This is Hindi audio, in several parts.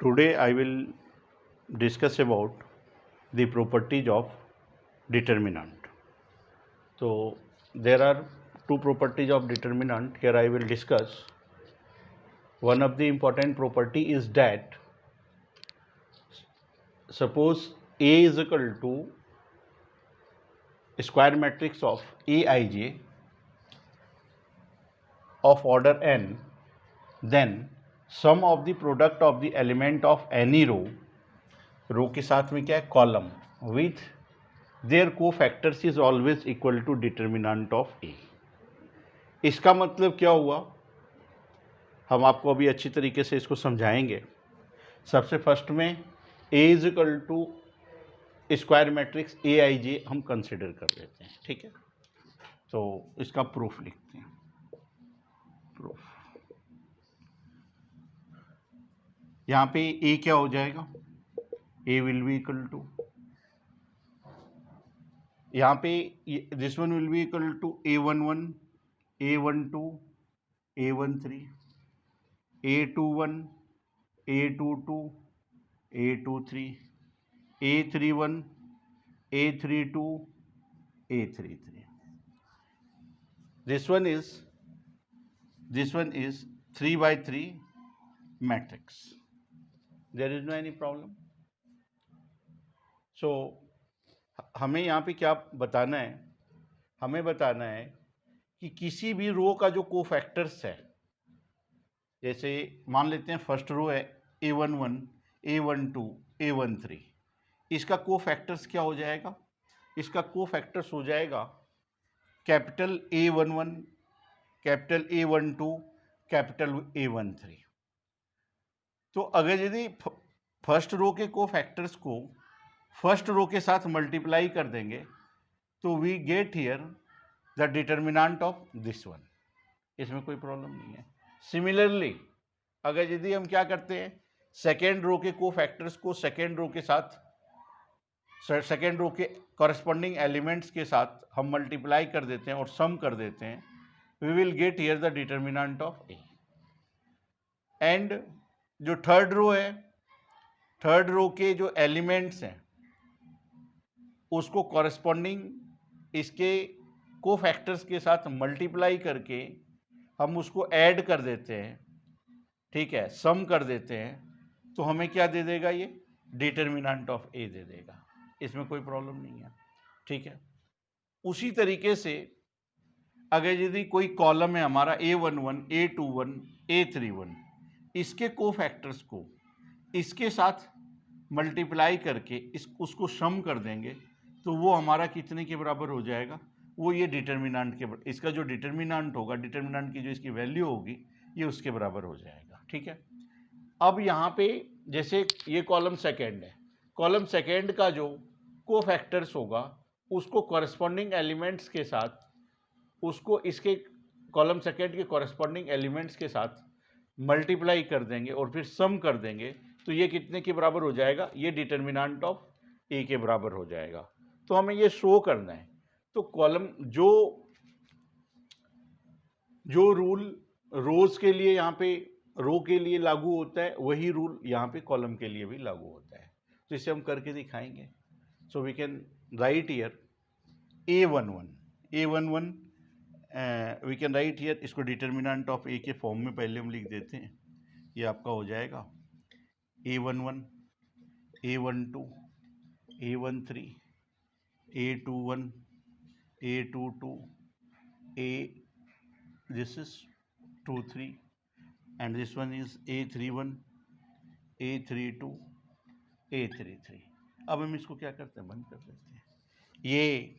Today I will discuss about the properties of determinant. So there are two properties of determinant. Here I will discuss. One of the important property is that suppose A is equal to square matrix of Aij of order n, then sum of the product of the element of any रो के साथ में क्या है column with their cofactors is always equal to determinant of A. इसका मतलब क्या हुआ, हम आपको अभी अच्छी तरीके से इसको समझाएंगे। सबसे फर्स्ट में A is equal to square matrix a i j हम कंसिडर कर लेते हैं, ठीक है। तो इसका प्रूफ लिखते हैं। प्रूफ यहाँ पे ए क्या हो जाएगा, A will be equal to, यहाँ पे this one will be equal to A11, A12, A13, A21, A22, A23, A31, A32, A33. This one is 3 by 3 matrix. There is no any problem. So हमें यहाँ पे क्या बताना है, हमें बताना है कि किसी भी रो का जो कोफैक्टर्स है, जैसे मान लेते हैं फर्स्ट रो है A11, A12, A13, इसका कोफैक्टर्स क्या हो जाएगा, इसका कोफैक्टर्स हो जाएगा capital A11, capital A12, capital A13। तो अगर यदि फर्स्ट रो के कोफैक्टर्स को फर्स्ट रो के साथ मल्टीप्लाई कर देंगे तो we get here the determinant of this one. इसमें कोई प्रॉब्लम नहीं है। सिमिलरली अगर यदि हम क्या करते हैं, सेकेंड रो के कोफैक्टर्स को सेकेंड रो के साथ, सेकेंड रो के कॉरेस्पॉन्डिंग एलिमेंट्स के साथ हम मल्टीप्लाई कर देते हैं और सम कर देते हैं, we will get here the determinant of A. And जो थर्ड रो है, थर्ड रो के जो एलिमेंट्स हैं उसको कॉरेस्पॉन्डिंग इसके कोफैक्टर्स के साथ मल्टीप्लाई करके हम उसको ऐड कर देते हैं, ठीक है, सम कर देते हैं, तो हमें क्या दे देगा, ये डिटर्मिनेंट ऑफ ए दे देगा। इसमें कोई प्रॉब्लम नहीं है, ठीक है। उसी तरीके से अगर यदि कोई कॉलम है हमारा A11, A21, A31, इसके कोफैक्टर्स को इसके साथ मल्टीप्लाई करके उसको सम कर देंगे तो वो हमारा कितने के बराबर हो जाएगा, वो ये डिटर्मिनेंट के, इसका जो डिटर्मिनेंट होगा, डिटर्मिनेंट की जो इसकी वैल्यू होगी, ये उसके बराबर हो जाएगा, ठीक है। अब यहाँ पे जैसे ये कॉलम सेकेंड है, कॉलम सेकेंड का जो कोफैक्टर्स होगा उसको कॉरेस्पॉन्डिंग एलिमेंट्स के साथ, उसको इसके कॉलम सेकेंड के कॉरेस्पॉन्डिंग एलिमेंट्स के साथ मल्टीप्लाई कर देंगे और फिर सम कर देंगे, तो ये कितने के बराबर हो जाएगा, ये डिटर्मिनेंट ऑफ ए के बराबर हो जाएगा। तो हमें ये शो करना है। तो कॉलम जो रूल रोज के लिए यहाँ पे रो के लिए लागू होता है, वही रूल यहाँ पे कॉलम के लिए भी लागू होता है। तो इसे हम करके दिखाएंगे। So we can write here A11 we can write here, इसको डिटर्मिनेंट ऑफ ए के फॉर्म में पहले हम लिख देते हैं। ये आपका हो जाएगा A11, A12, A13, A21, A22, A, this is 23, and this one is A31, A32, A33। अब हम इसको क्या करते हैं, बंद कर देते हैं। ये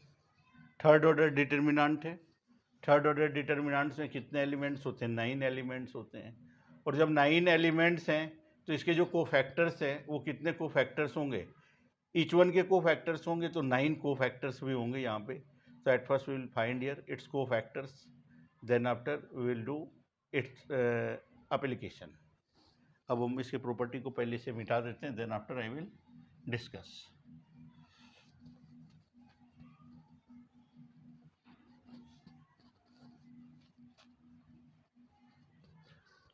थर्ड ऑर्डर डिटर्मिनेंट है। थर्ड ऑर्डर डिटर्मिनेंट्स में कितने एलिमेंट्स होते हैं, 9 एलिमेंट्स होते हैं। और जब 9 एलिमेंट्स हैं तो इसके जो कोफैक्टर्स हैं वो कितने कोफैक्टर्स होंगे, ईच वन के कोफैक्टर्स होंगे तो 9 कोफैक्टर्स भी होंगे यहाँ पे। तो at first we will find here its cofactors, then after we will do its application. अब हम इसके प्रॉपर्टी को पहले से मिटा देते हैं, then after I will discuss.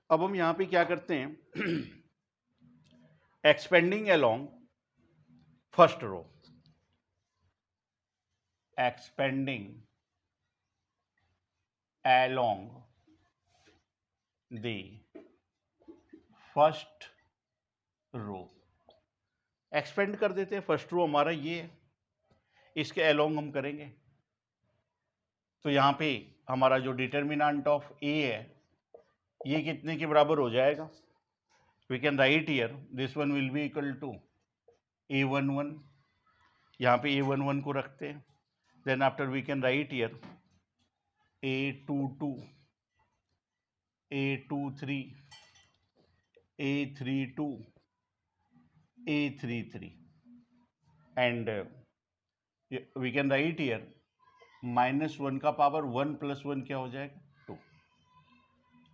अब हम यहाँ पे क्या करते हैं expanding along first row, expanding along the first row, expand कर देते हैं। फर्स्ट रो हमारा ये है, इसके अलोंग हम करेंगे तो यहाँ पे हमारा जो डिटर्मिनेंट ऑफ ए है ये कितने के बराबर हो जाएगा? We can write here this one will be equal to A11, यहाँ पे A11 को रखते हैं। Then after we can write here A22, A23, A32, A33 and we can write here -1 का पावर 1 + 1 क्या हो जाएगा? 2।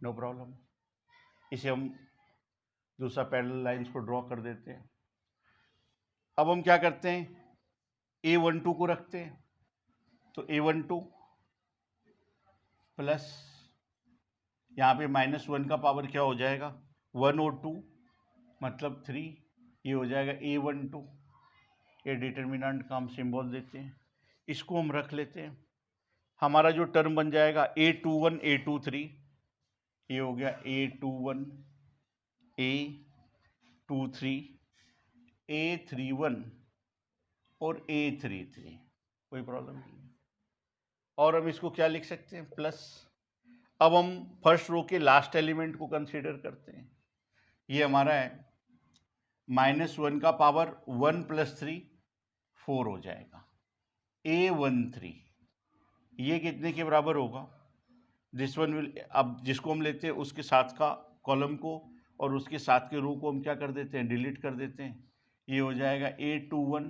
No problem. इसे हम दूसरा पैरेलल लाइंस को ड्रॉ कर देते हैं। अब हम क्या करते हैं, A12 को रखते हैं तो A12 प्लस यहाँ पे -1 का पावर क्या हो जाएगा? 1 और 2 मतलब 3, ये हो जाएगा A12। ये डिटर्मिनेंट का हम सिंबल देते हैं, इसको हम रख लेते हैं। हमारा जो टर्म बन जाएगा A21 A23, ये हो गया A21 A23 A31 और A33, कोई प्रॉब्लम नहीं है। और हम इसको क्या लिख सकते हैं? प्लस। अब हम फर्स्ट रो के लास्ट एलिमेंट को कंसीडर करते हैं। ये हमारा है -1 का पावर 1 + 3 4 हो जाएगा। A13 ये कितने के बराबर होगा? दिस वन विल, अब जिसको हम लेते हैं उसके साथ का कॉलम को और उसके साथ के रो को हम क्या कर देते हैं? डिलीट कर देते हैं। ये हो जाएगा A21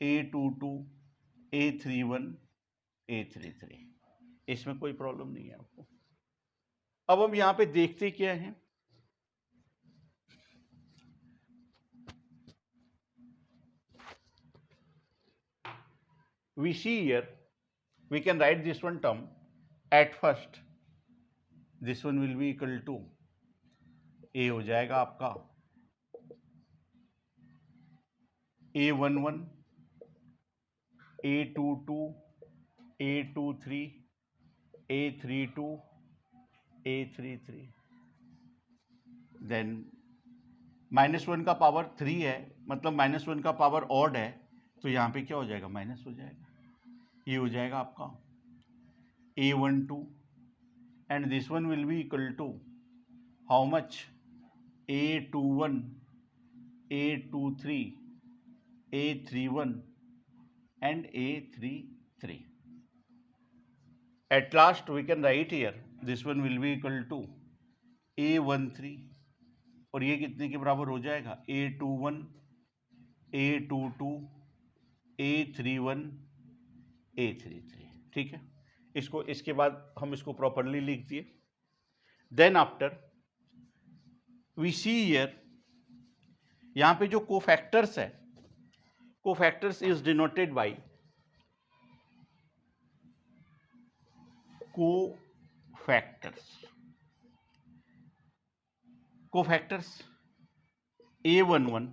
A22 A31 A33। इसमें कोई प्रॉब्लम नहीं है आपको। अब हम यहाँ पे देखते क्या हैं, we see here we can write this one term at first, this one will be equal to A हो जाएगा आपका A11 A22 A23 A32 A33। Then -1 का पावर 3 है, मतलब -1 का पावर ऑड है, तो यहाँ पे क्या हो जाएगा? माइनस हो जाएगा। ये हो जाएगा आपका A12 and this one will be equal to how much? A21 A23 A31 and A33। At last we can write here this one will be equal to A13 और ये कितने के बराबर हो जाएगा? A21 A22 A31 A33। ठीक है, इसको इसके बाद हम इसको प्रॉपरली लिख दिए। Then after we see here, यहाँ पे जो कोफैक्टर्स है, cofactors is denoted by cofactors. Cofactors A11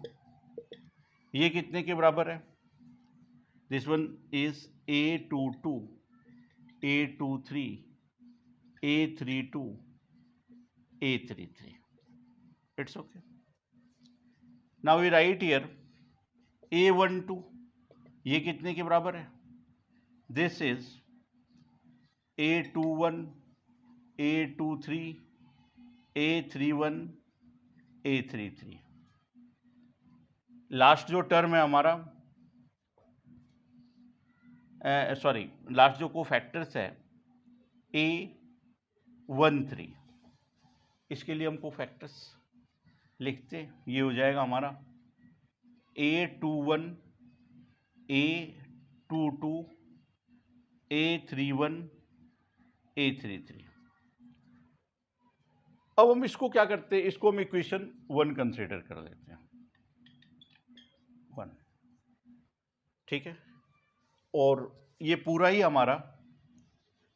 ये कितने के बराबर है? This one is A22 A23 A32 A33। It's okay. Now we write here A12 ये कितने के बराबर है? This is A21 A23 A31 A33। Last जो टर्म है हमारा, सॉरी लास्ट जो कोफैक्टर्स है A13, इसके लिए हम कोफैक्टर्स लिखते हैं। ये हो जाएगा हमारा A21 A22 A31 A33। अब हम इसको क्या करते हैं, इसको हम इक्वेशन 1 कंसीडर कर लेते हैं, 1। ठीक है, और ये पूरा ही हमारा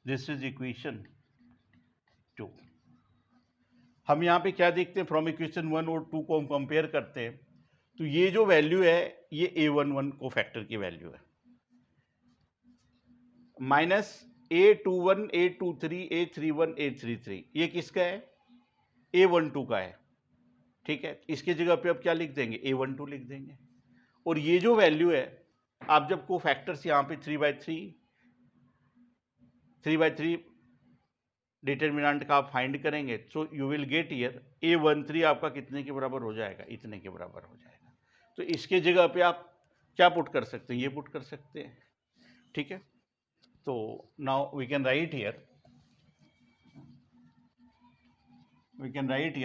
दिस इज इक्वेशन 2। हम यहाँ पे क्या देखते हैं? फ्रॉम इक्वेशन 1 और 2 को हम कंपेयर करते हैं तो ये जो वैल्यू है ये A11 कोफैक्टर की वैल्यू है, minus A21, A23, A31, A33 ये किसका है? A12 का है। ठीक है, इसकी जगह पे अब क्या लिख देंगे? A12 लिख देंगे। और ये जो वैल्यू है, आप जब कोफैक्टर्स यहाँ पे 3/3 डिटर्मिनेंट का आप फाइंड करेंगे, so you will get here A13 आपका कितने के बराबर हो जाएगा? इतने के बराबर हो जाएगा। तो इसके जगह पे आप क्या पुट कर सकते हैं? ये पुट कर सकते हैं। ठीक है, तो now we can write here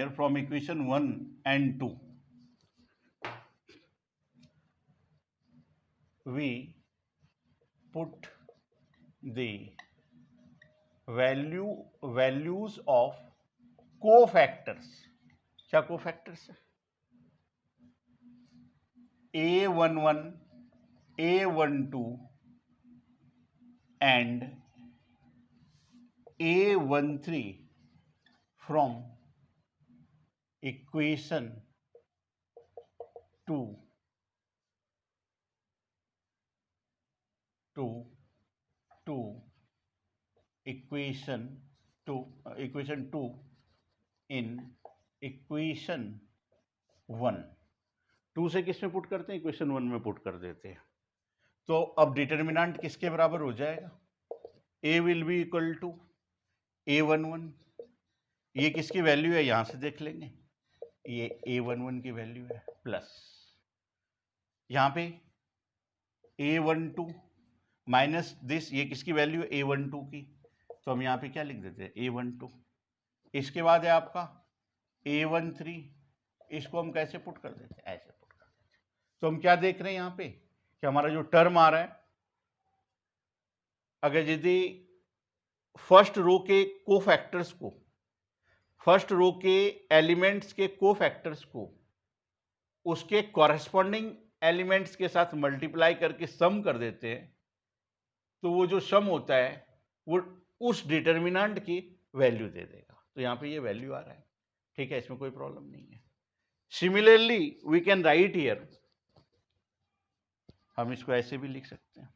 from equation 1 and 2 we put the values of cofactors. क्या cofactors है? A11, A12 and A13 from equation 2 to equation 2 in equation 1. 2 से किस में पुट करते हैं? इक्वेशन 1 में पुट कर देते हैं। तो अब डिटर्मिनेंट किसके बराबर हो जाएगा? A will be equal to A11। ये किसकी वैल्यू है? यहां से देख लेंगे, ये A11 की वैल्यू है, प्लस यहां पे A12 माइनस दिस, ये किसकी वैल्यू है? A12 की। तो हम यहाँ पे क्या लिख देते हैं? A12। इसके बाद है आपका A13, इसको हम कैसे पुट कर देते हैं? ऐसे पुट कर देते हैं। तो हम क्या देख रहे हैं यहाँ पे कि हमारा जो टर्म आ रहा है, अगर यदि फर्स्ट रो के कोफैक्टर्स को, फर्स्ट रो के एलिमेंट्स के कोफैक्टर्स को उसके कॉरेस्पॉन्डिंग एलिमेंट्स के साथ मल्टीप्लाई करके सम कर देते हैं, तो वो जो सम होता है वो उस डिटर्मिनेंट की वैल्यू दे देगा। तो यहाँ पे ये वैल्यू आ रहा है। ठीक है, इसमें कोई प्रॉब्लम नहीं है। Similarly we can write here, हम इसको ऐसे भी लिख सकते हैं,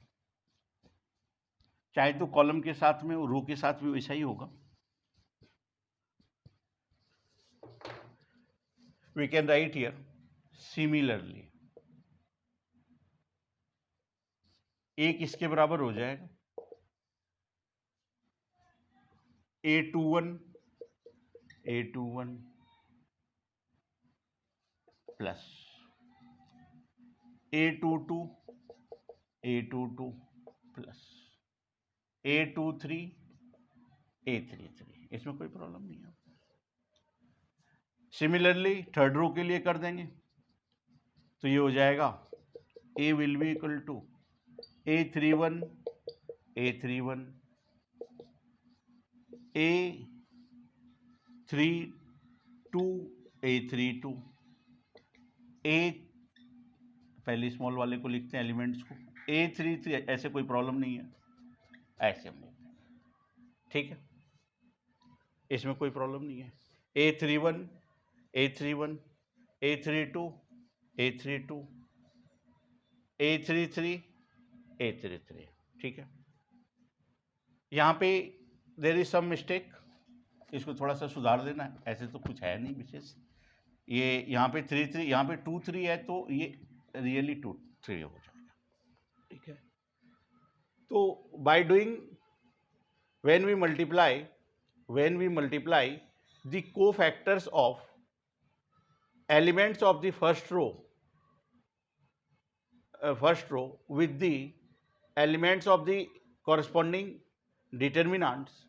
चाहे तो कॉलम के साथ में, रो के साथ भी वैसा ही होगा। We can write here similarly, A किसके बराबर हो जाएगा? A21 plus A22 plus A23 इसमें कोई प्रॉब्लम नहीं है। सिमिलरली थर्ड रो के लिए कर देंगे, तो ये हो जाएगा A will be equal to A31 A32 A32 A, पहले स्मॉल वाले को लिखते हैं एलिमेंट्स को, A33, ऐसे कोई प्रॉब्लम नहीं है, ऐसे हम लिखते हैं। ठीक है, इसमें कोई प्रॉब्लम नहीं है। A31 A32 A33 ठीक है। यहाँ पे देयर इज सम मिस्टेक, इसको थोड़ा सा सुधार देना है, ऐसे तो कुछ है नहीं विशेष। ये यहाँ पे 3 यहाँ पे 2 3 है, तो ये रियली 2 3 हो जाएगा। ठीक है, तो by doing when we multiply the cofactors of elements of the first row with the elements of the corresponding determinants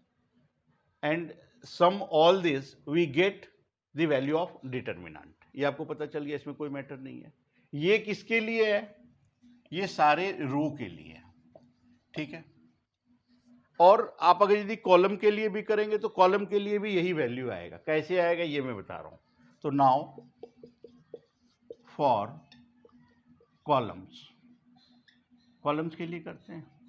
and sum all this, we get the value of determinant. ये आपको पता चल गया, इसमें कोई मैटर नहीं है। ये किसके लिए है? ये सारे रो के लिए है। ठीक है, और आप अगर यदि कॉलम के लिए भी करेंगे तो कॉलम के लिए भी यही वैल्यू आएगा। कैसे आएगा ये मैं बता रहा हूं। तो नाउ फॉर कॉलम्स के लिए करते हैं।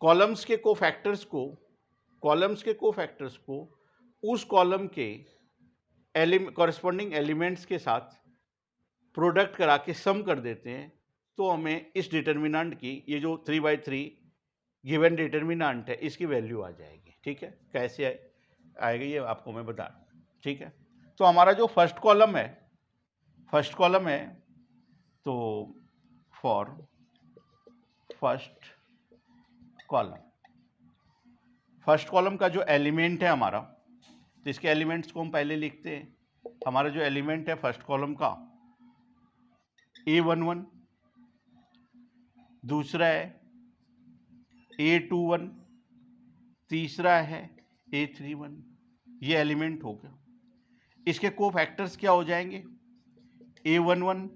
कॉलम्स के कोफैक्टर्स को उस कॉलम के कॉरेस्पॉन्डिंग एलिमेंट्स के साथ प्रोडक्ट करा के सम कर देते हैं, तो हमें इस डिटर्मिनेंट की, ये जो 3/3 गिवन डिटर्मिनेंट है, इसकी वैल्यू आ जाएगी। ठीक है, कैसे आएगी ये आपको मैं बता। ठीक है, तो हमारा जो फर्स्ट कॉलम है, तो फॉर फर्स्ट कॉलम का जो एलिमेंट है हमारा, तो इसके एलिमेंट्स को हम पहले लिखते हैं। हमारा जो एलिमेंट है फर्स्ट कॉलम का A11, दूसरा है A21, तीसरा है A31। ये एलिमेंट हो गया। इसके कोफैक्टर्स क्या हो जाएंगे? A11,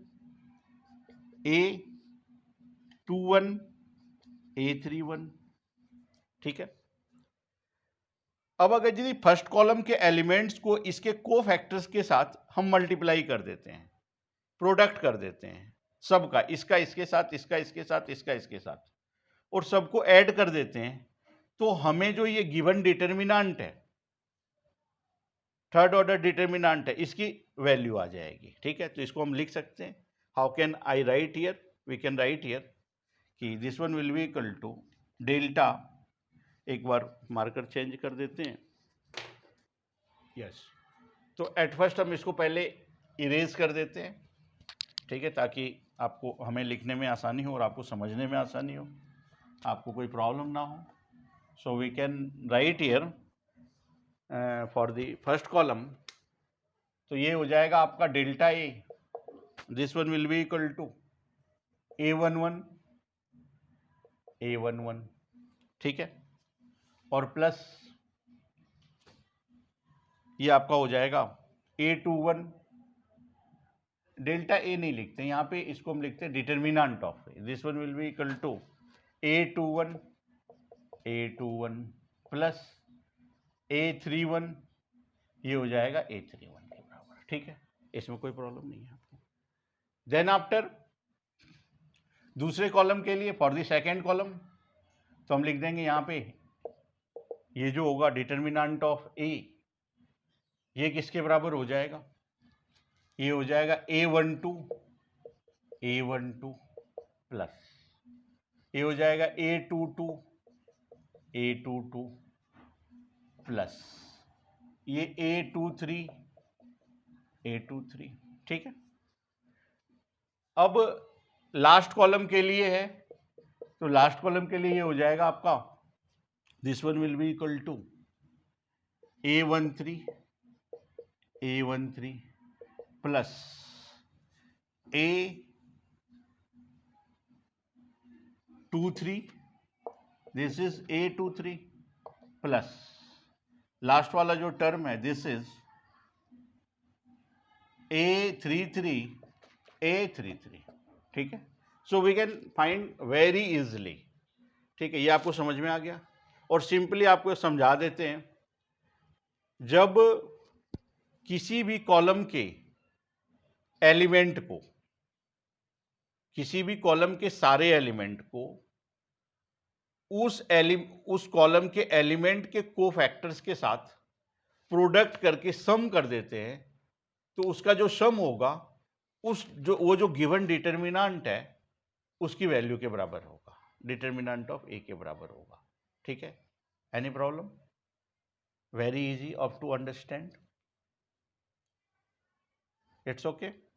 A21, A31। ठीक है, अब अगर यदि फर्स्ट कॉलम के एलिमेंट्स को इसके कोफैक्टर्स के साथ हम मल्टीप्लाई कर देते हैं, प्रोडक्ट कर देते हैं सबका, इसका इसके साथ, इसका इसके साथ, इसका इसके साथ, और सबको ऐड कर देते हैं, तो हमें जो ये गिवन डिटर्मिनेंट है, थर्ड ऑर्डर डिटर्मिनेंट है, इसकी वैल्यू आ जाएगी। ठीक है, तो इसको हम लिख सकते हैं। How can I write here? We can write here कि this one will be equal to delta, एक बार मार्कर चेंज कर देते हैं। यस, तो एट फर्स्ट हम इसको पहले इरेज कर देते हैं। ठीक है, ताकि आपको, हमें लिखने में आसानी हो और आपको समझने में आसानी हो, आपको कोई प्रॉब्लम ना हो। So we can write here for the first column, तो ये हो जाएगा आपका delta A, this one will be equal to A11, A11। ठीक है, और प्लस ये आपका हो जाएगा A21। डेल्टा ए नहीं लिखते यहाँ पे, इसको हम लिखते हैं determinant of, this one will be equal to A21 plus A31, ये हो जाएगा A31 के बराबर। ठीक है, इसमें कोई प्रॉब्लम नहीं है आपको। देन आफ्टर दूसरे कॉलम के लिए, फॉर द सेकेंड कॉलम, तो हम लिख देंगे यहाँ पे, ये जो होगा डिटर्मिनेंट ऑफ ए, ये किसके बराबर हो जाएगा? ये हो जाएगा A12 प्लस, ये हो जाएगा A22 प्लस, ये A23। ठीक है, अब लास्ट कॉलम के लिए है, तो लास्ट कॉलम के लिए ये हो जाएगा आपका, this one will be equal to A13 plus A23, this is A23 plus last वाला जो टर्म है, दिस इज A33। ठीक है, so we can find very easily. ठीक है, ये आपको समझ में आ गया। और सिंपली आपको समझा देते हैं, जब किसी भी कॉलम के एलिमेंट को, किसी भी कॉलम के सारे एलिमेंट को उस कॉलम के एलिमेंट के कोफैक्टर्स के साथ प्रोडक्ट करके सम कर देते हैं, तो उसका जो सम होगा, वो जो गिवन डिटर्मिनेंट है, उसकी वैल्यू के बराबर होगा, डिटर्मिनेंट ऑफ ए के बराबर होगा। ठीक है, any problem? Very easy of to understand, it's okay.